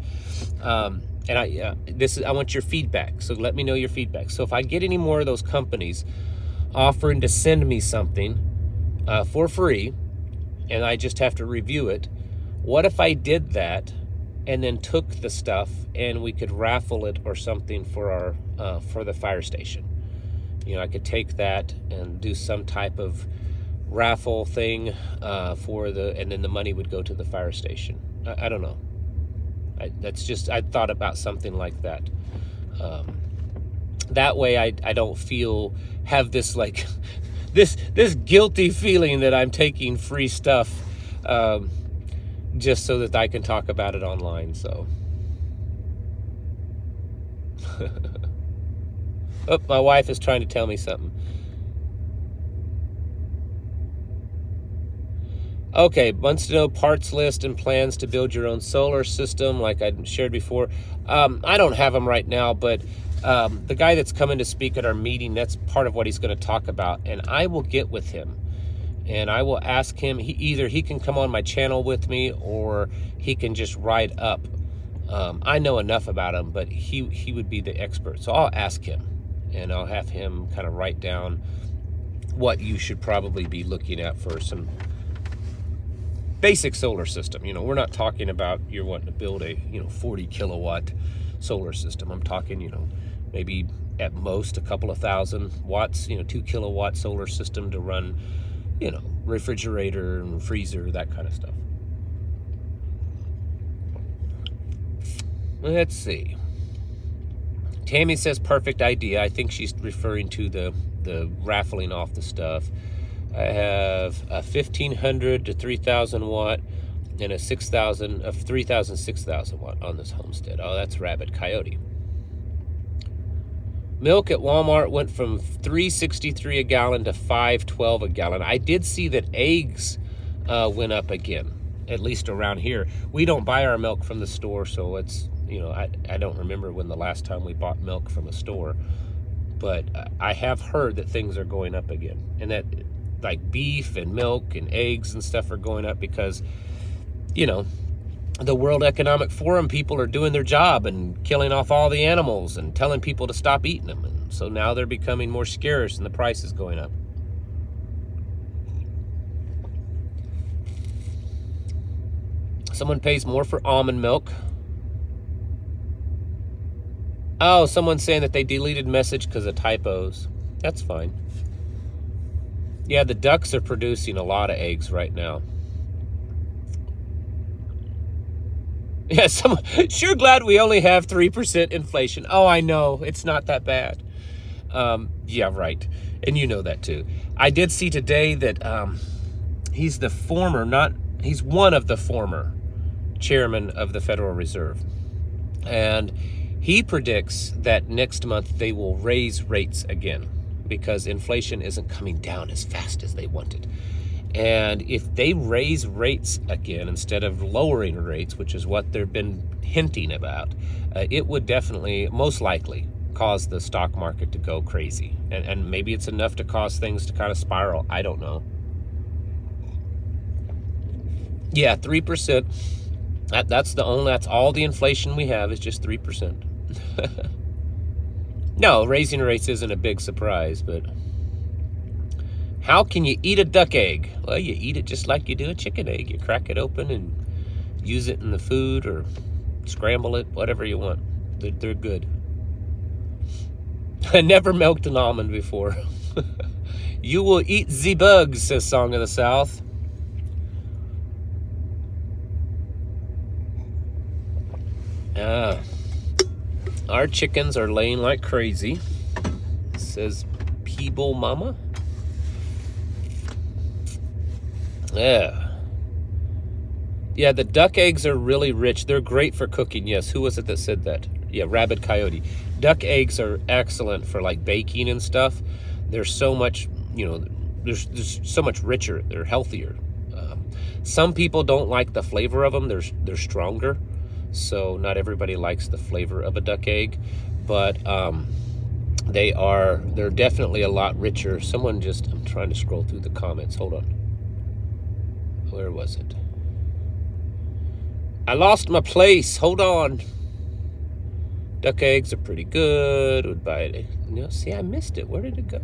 And I want your feedback. So let me know your feedback. So if I get any more of those companies offering to send me something for free, and I just have to review it, what if I did that and then took the stuff and we could raffle it or something for our for the fire station? You know, I could take that and do some type of raffle thing and then the money would go to the fire station. I don't know. I thought about something like that. That way I don't have this like this guilty feeling that I'm taking free stuff just so that I can talk about it online. So oh, my wife is trying to tell me something. Okay, wants to know parts list and plans to build your own solar system, like I shared before. I don't have them right now, but the guy that's coming to speak at our meeting, that's part of what he's going to talk about. And I will get with him, and I will ask him. Either he can come on my channel with me, or he can just write up. I know enough about him, but he would be the expert. So I'll ask him, and I'll have him kind of write down what you should probably be looking at for some basic solar system. You know, we're not talking about you're wanting to build a 40 kilowatt solar system. I'm talking, you know, maybe at most a couple of thousand watts, 2 kilowatt solar system to run, refrigerator and freezer, that kind of stuff. Let's see. Tammy says perfect idea. I think she's referring to the raffling off the stuff. I have a 1500 to 3000 watt and a 3000, 6000 watt on this Homestead. Oh, that's Rabbit Coyote. Milk at Walmart went from $3.63 a gallon to $5.12 a gallon. I did see that eggs went up again, at least around here. We don't buy our milk from the store, so it's, you know, I don't remember when the last time we bought milk from a store, but I have heard that things are going up again, and that like beef and milk and eggs and stuff are going up because, you know, the World Economic Forum people are doing their job and killing off all the animals and telling people to stop eating them. And so now they're becoming more scarce and the price is going up. Someone pays more for almond milk. Oh, someone's saying that they deleted message because of typos. That's fine. Yeah, the ducks are producing a lot of eggs right now. Yeah, sure glad we only have 3% inflation. Oh, I know, it's not that bad. Yeah, right. And you know that too. I did see today that he's one of the former chairman of the Federal Reserve. And he predicts that next month they will raise rates again because inflation isn't coming down as fast as they wanted. And if they raise rates again instead of lowering rates, which is what they've been hinting about, it would definitely, most likely, cause the stock market to go crazy. And maybe it's enough to cause things to kind of spiral. I don't know. Yeah, 3%. That's all the inflation we have is just 3%. No, raising rates isn't a big surprise, but how can you eat a duck egg? Well, you eat it just like you do a chicken egg. You crack it open and use it in the food or scramble it, whatever you want. They're good. I never milked an almond before. You will eat the bugs, says Song of the South. Our chickens are laying like crazy, says Peeble Mama. Yeah, the duck eggs are really rich. They're great for cooking. Yes, who was it that said that? Yeah, Rabbit Coyote. Duck eggs are excellent for like baking and stuff. They're so much, you know, there's so much richer. They're healthier. Some people don't like the flavor of them. They're stronger. So not everybody likes the flavor of a duck egg, but they're definitely a lot richer. I'm trying to scroll through the comments. Hold on. Where was it? I lost my place. Hold on. Duck eggs are pretty good. Would buy it. No, see, I missed it. Where did it go?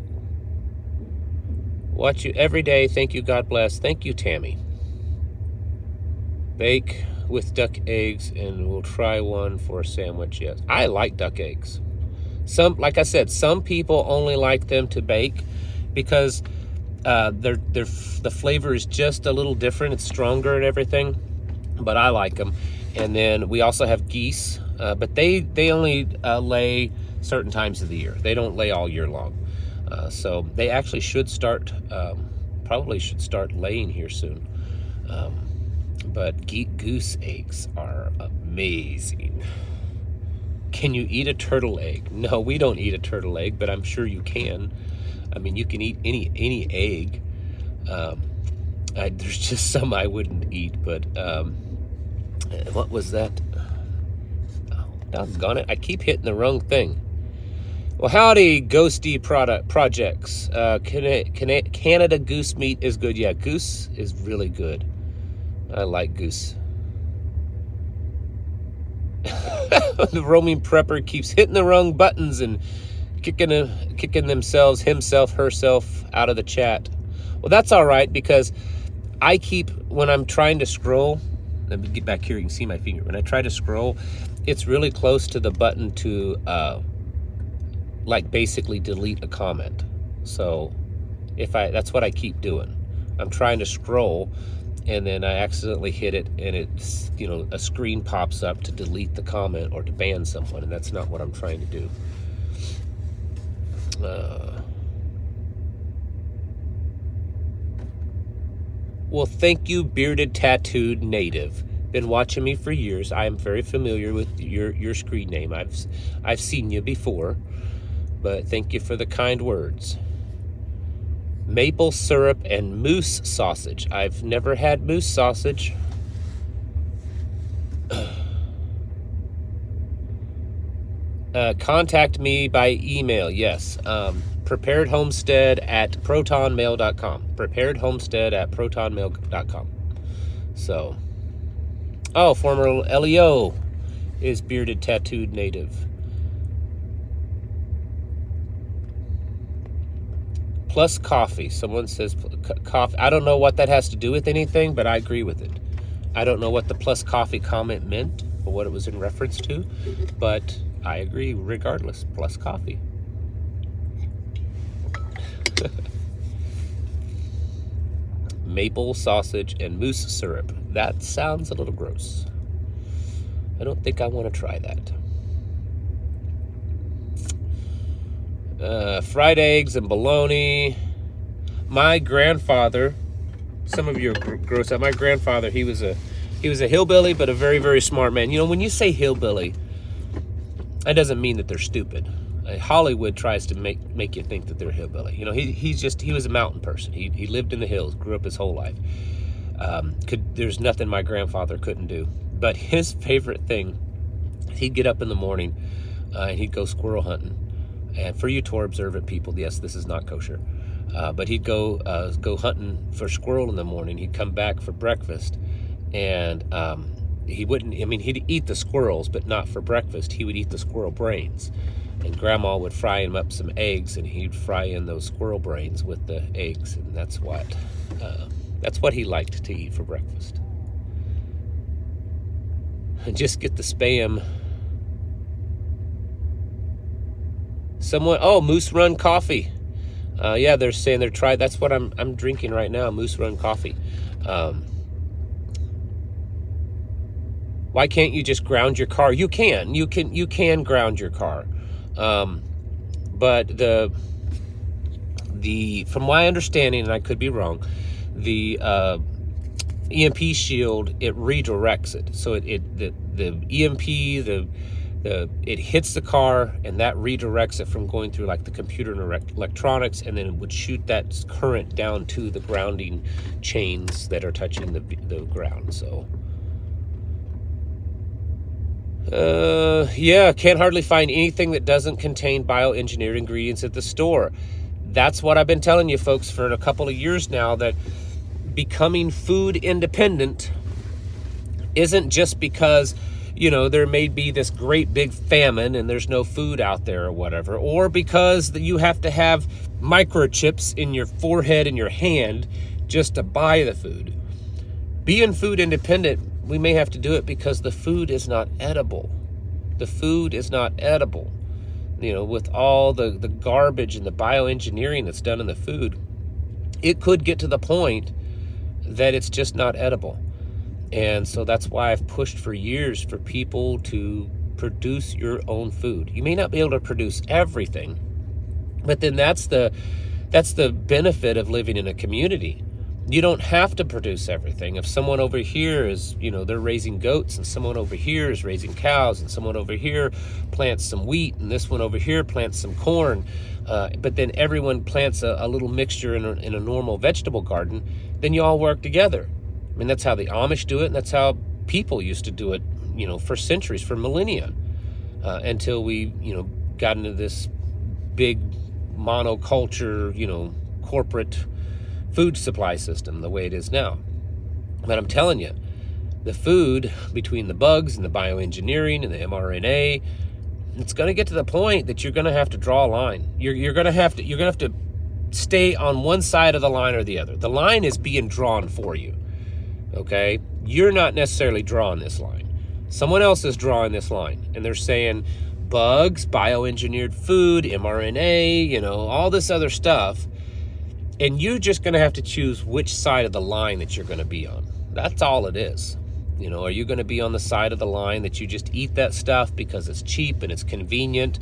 Watch you every day. Thank you. God bless. Thank you, Tammy. Bake with duck eggs, and we'll try one for a sandwich. Yes, I like duck eggs. Like I said, some people only like them to bake because the flavor is just a little different. It's stronger and everything, but I like them. And then we also have geese, but they only lay certain times of the year. They don't lay all year long. So they actually probably should start laying here soon. But goose eggs are amazing. Can you eat a turtle egg? No, we don't eat a turtle egg, but I'm sure you can. I mean, you can eat any egg. There's just some I wouldn't eat, but what was that? Oh, doggone it. I keep hitting the wrong thing. Well, howdy, ghosty projects. Canada goose meat is good. Yeah, goose is really good. I like goose. The roaming prepper keeps hitting the wrong buttons and kicking himself, herself out of the chat. Well, that's all right, because when I'm trying to scroll, let me get back here, you can see my finger. When I try to scroll, it's really close to the button to like basically delete a comment. So that's what I keep doing. I'm trying to scroll, and then I accidentally hit it, and it's, you know, a screen pops up to delete the comment or to ban someone, and that's not what I'm trying to do. Well, thank you, Bearded Tattooed Native. Been watching me for years. I am very familiar with your screen name. I've seen you before, but thank you for the kind words. Maple syrup and moose sausage. I've never had moose sausage. Contact me by email. Yes. preparedhomestead@protonmail.com. preparedhomestead@protonmail.com. So, oh, former LEO is Bearded Tattooed Native. Plus coffee. Someone says coffee. I don't know what that has to do with anything, but I agree with it. I don't know what the plus coffee comment meant or what it was in reference to, but I agree regardless. Plus coffee. Maple sausage and moose syrup. That sounds a little gross. I don't think I want to try that. Fried eggs and bologna. My grandfather, some of you are gross out. My grandfather, he was a hillbilly, but a very, very smart man. You know, when you say hillbilly, that doesn't mean that they're stupid. Hollywood tries to make you think that they're hillbilly. You know, he was a mountain person. He lived in the hills, grew up his whole life. There's nothing my grandfather couldn't do. But his favorite thing, he'd get up in the morning and he'd go squirrel hunting. And for you tour observant people, yes, this is not kosher. But he'd go hunting for squirrel in the morning. He'd come back for breakfast, and he'd eat the squirrels, but not for breakfast. He would eat the squirrel brains. And Grandma would fry him up some eggs, and he'd fry in those squirrel brains with the eggs, and that's what he liked to eat for breakfast. And just get the spam. Moose Run coffee. Yeah, they're saying they're trying. That's what I'm drinking right now, Moose Run coffee. Why can't you just ground your car? You can ground your car. But from my understanding, and I could be wrong, the EMP shield, it redirects it. So the EMP, it hits the car, and that redirects it from going through like the computer and electronics, and then it would shoot that current down to the grounding chains that are touching the ground. So yeah, can't hardly find anything that doesn't contain bioengineered ingredients at the store. That's what I've been telling you folks for a couple of years now, that becoming food independent isn't just because, you know, there may be this great big famine and there's no food out there or whatever, or because you have to have microchips in your forehead and your hand just to buy the food. Being food independent, we may have to do it because the food is not edible. The food is not edible. You know, with all the garbage and the bioengineering that's done in the food, it could get to the point that it's just not edible. And so that's why I've pushed for years for people to produce your own food. You may not be able to produce everything, but then that's the benefit of living in a community. You don't have to produce everything. If someone over here is, you know, they're raising goats, and someone over here is raising cows, and someone over here plants some wheat, and this one over here plants some corn, but then everyone plants a little mixture in a normal vegetable garden, then you all work together. I mean, that's how the Amish do it, and that's how people used to do it, you know, for centuries, for millennia, until we, you know, got into this big monoculture, you know, corporate food supply system the way it is now. But I'm telling you, the food, between the bugs and the bioengineering and the mRNA, it's going to get to the point that you're going to have to draw a line. You're going to have to stay on one side of the line or the other. The line is being drawn for you. Okay? You're not necessarily drawing this line. Someone else is drawing this line, and they're saying bugs, bioengineered food, mRNA, you know, all this other stuff. And you're just going to have to choose which side of the line that you're going to be on. That's all it is. You know, are you going to be on the side of the line that you just eat that stuff because it's cheap and it's convenient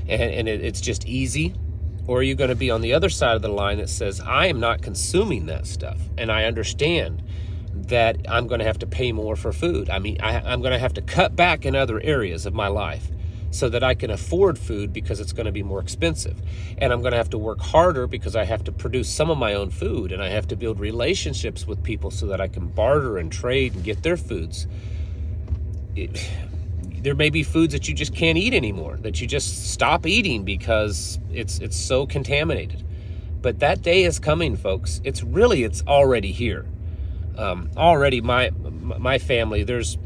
and it's just easy? Or are you going to be on the other side of the line that says, I am not consuming that stuff, and I understand that I'm going to have to pay more for food. I mean, I'm going to have to cut back in other areas of my life so that I can afford food because it's going to be more expensive. And I'm going to have to work harder because I have to produce some of my own food, and I have to build relationships with people so that I can barter and trade and get their foods. There may be foods that you just can't eat anymore, that you just stop eating because it's so contaminated. But that day is coming, folks. It's already here. Already my family, there's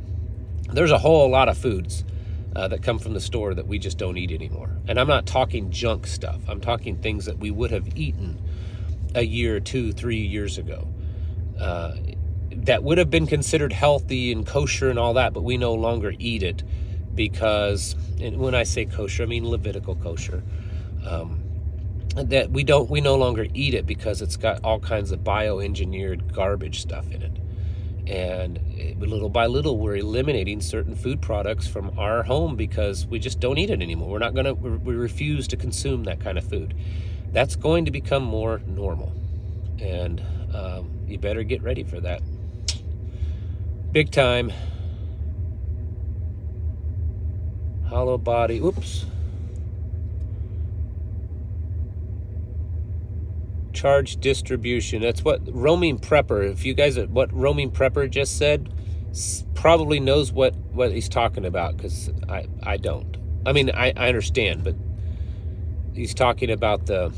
a whole lot of foods that come from the store that we just don't eat anymore. And I'm not talking junk stuff. I'm talking things that we would have eaten a year, 2, 3 years ago. That would have been considered healthy and kosher and all that, but we no longer eat it because, and when I say kosher, I mean Levitical kosher. That we no longer eat it because it's got all kinds of bioengineered garbage stuff in it. And little by little, we're eliminating certain food products from our home because we just don't eat it anymore. We refuse to consume that kind of food. That's going to become more normal. And you better get ready for that. Big time. Hollow body, oops. Charge distribution. That's what Roaming Prepper, if you guys, what Roaming Prepper just said, probably knows what he's talking about, because I don't. I mean, I understand, but he's talking about the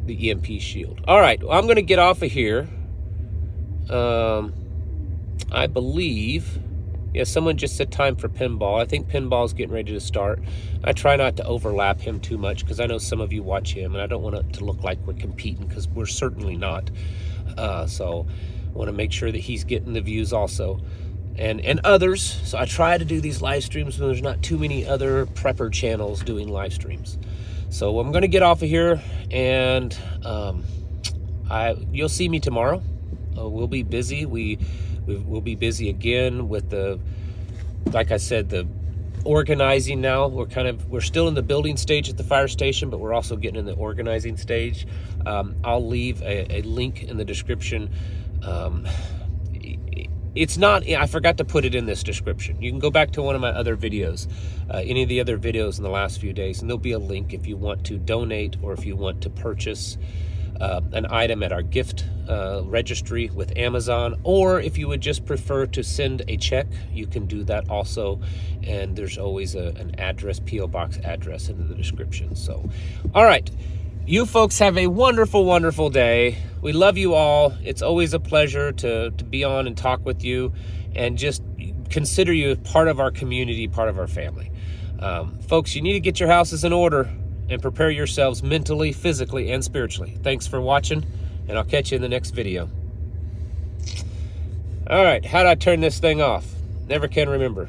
EMP shield. All right, well, I'm going to get off of here. I believe, yeah, someone just said time for pinball. I think pinball's getting ready to start. I try not to overlap him too much because I know some of you watch him, and I don't want it to look like we're competing, because we're certainly not. So I want to make sure that he's getting the views also, and others. So I try to do these live streams when there's not too many other prepper channels doing live streams. So I'm going to get off of here, and you'll see me tomorrow. We'll be busy. We'll be busy again with the, like I said, the organizing now. We're still in the building stage at the fire station, but we're also getting in the organizing stage. I'll leave a link in the description. It's not, I forgot to put it in this description. You can go back to one of my other videos, any of the other videos in the last few days, and there'll be a link if you want to donate or if you want to purchase an item at our gift registry with Amazon, or if you would just prefer to send a check, you can do that also. And there's always an address, P.O. Box address in the description. So, all right, you folks have a wonderful, wonderful day. We love you all. It's always a pleasure to be on and talk with you, and just consider you part of our community, part of our family. Folks, you need to get your houses in order and prepare yourselves mentally, physically, and spiritually. Thanks for watching, and I'll catch you in the next video. All right, how do I turn this thing off? Never can remember.